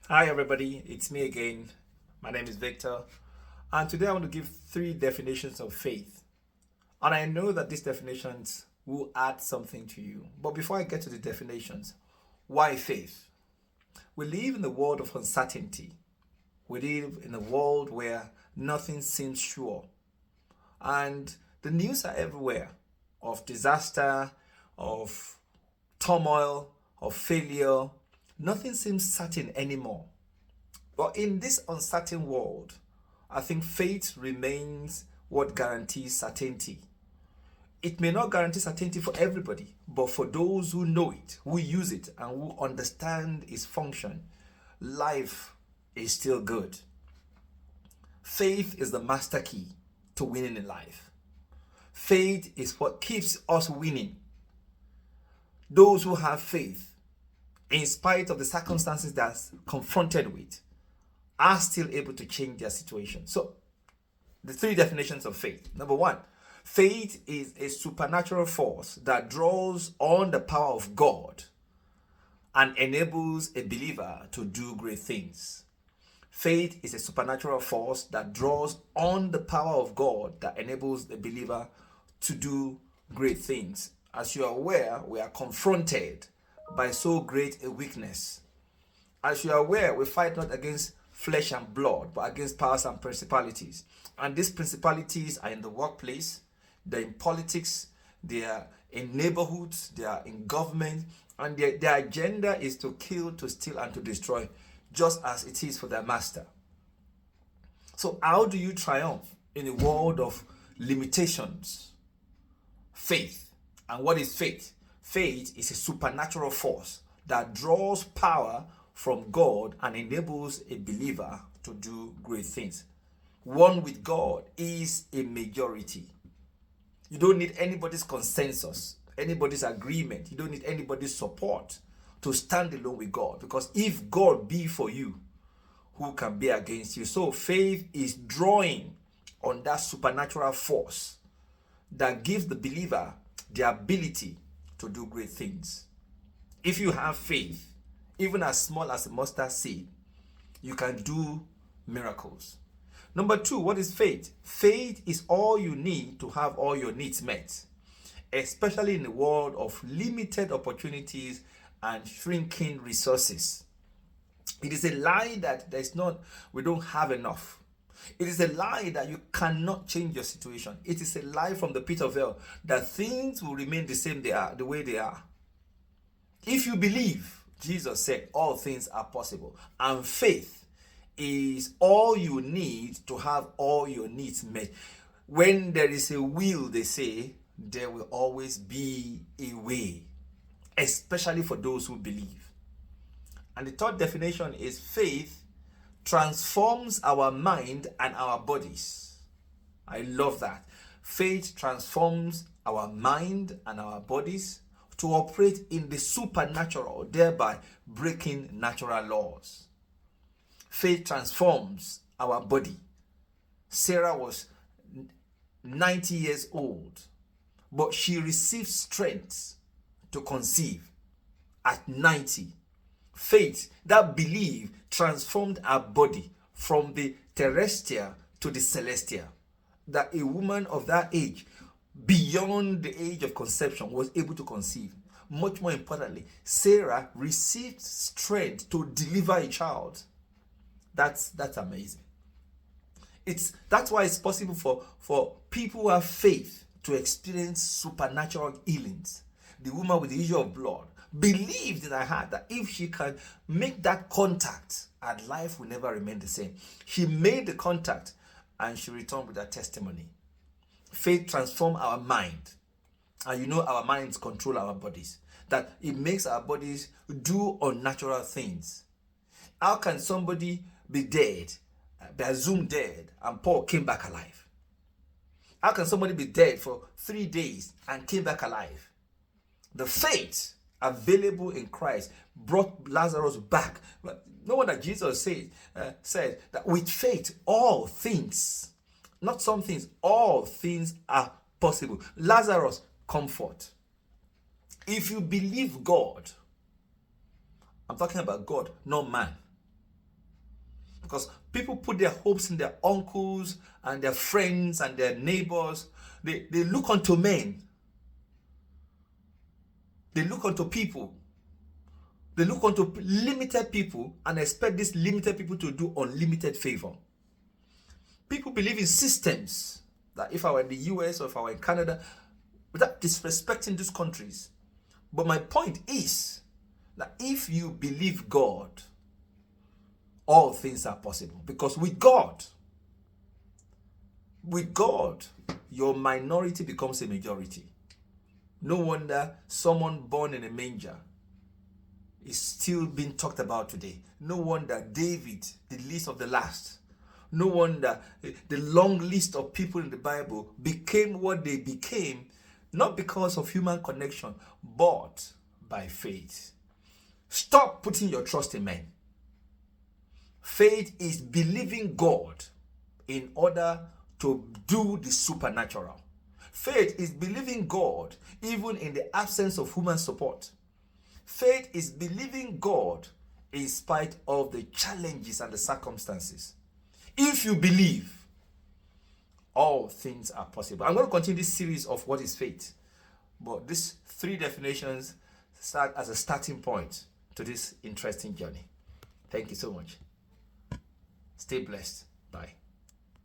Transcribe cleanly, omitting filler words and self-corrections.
Hi, everybody. It's me again. My name is Victor. And today I want to give three definitions of faith. And I know that these definitions will add something to you. But before I get to the definitions, why faith? We live in a world of uncertainty. We live in a world where nothing seems sure. And the news are everywhere of disaster, of turmoil, of failure. Nothing seems certain anymore. But in this uncertain world, I think faith remains what guarantees certainty. It may not guarantee certainty for everybody, but for those who know it, who use it, and who understand its function, life is still good. Faith is the master key to winning in life. Faith is what keeps us winning. Those who have faith, in spite of the circumstances they're confronted with, are still able to change their situation. So, the three definitions of faith. Number one, faith is a supernatural force that draws on the power of God and enables a believer to do great things. Faith is a supernatural force that draws on the power of God that enables the believer to do great things. As you are aware, we are confronted by so great a weakness. As you are aware, we fight not against flesh and blood, but against powers and principalities. And these principalities are in the workplace, they're in politics, they are in neighborhoods, they are in government, and their agenda is to kill, to steal, and to destroy, just as it is for their master. So, how do you triumph in a world of limitations? Faith. And what is faith? Faith is a supernatural force that draws power from God and enables a believer to do great things. One with God is a majority. You don't need anybody's consensus, anybody's agreement. You don't need anybody's support to stand alone with God. Because if God be for you, who can be against you? So faith is drawing on that supernatural force that gives the believer the ability to do great things. If you have faith, even as small as a mustard seed, you can do miracles. Number two, what is faith? Faith is all you need to have all your needs met, especially in a world of limited opportunities and shrinking resources. It is a lie that we don't have enough. It is a lie that you cannot change your situation. It is a lie from the pit of hell that things will remain the way they are. If you believe, Jesus said, all things are possible. And faith is all you need to have all your needs met. When there is a will, they say, there will always be a way, especially for those who believe. And the third definition is faith transforms our mind and our bodies. I love that. Faith transforms our mind and our bodies to operate in the supernatural, thereby breaking natural laws. Faith transforms our body. Sarah was 90 years old, but she received strength to conceive at 90. Faith, that belief, transformed her body from the terrestrial to the celestial. That a woman of that age, beyond the age of conception, was able to conceive. Much more importantly, Sarah received strength to deliver a child. That's amazing. That's why it's possible for people who have faith to experience supernatural healings. The woman with the issue of blood believed in her heart that if she can make that contact, her life will never remain the same. She made the contact and she returned with her testimony. Faith transforms our mind. And our minds control our bodies. That it makes our bodies do unnatural things. How can somebody be dead, be assumed dead, and Paul came back alive? How can somebody be dead for 3 days and came back alive? The faith available in Christ brought Lazarus back. No wonder Jesus said that with faith, all things, not some things, all things are possible. Lazarus, comfort. If you believe God, I'm talking about God, not man. Because people put their hopes in their uncles and their friends and their neighbors. They look unto men. They look unto people. They look unto limited people and expect these limited people to do unlimited favor. People believe in systems that if I were in the US or if I were in Canada, without disrespecting these countries. But my point is that if you believe God, all things are possible. Because with God, your minority becomes a majority. No wonder someone born in a manger is still being talked about today. No wonder David, the least of the last. No wonder the long list of people in the Bible became what they became, not because of human connection, but by faith. Stop putting your trust in men. Faith is believing God in order to do the supernatural. Faith is believing God even in the absence of human support. Faith is believing God in spite of the challenges and the circumstances. If you believe, all things are possible. I'm going to continue this series of what is faith. But these 3 definitions start as a starting point to this interesting journey. Thank you so much. Stay blessed. Bye.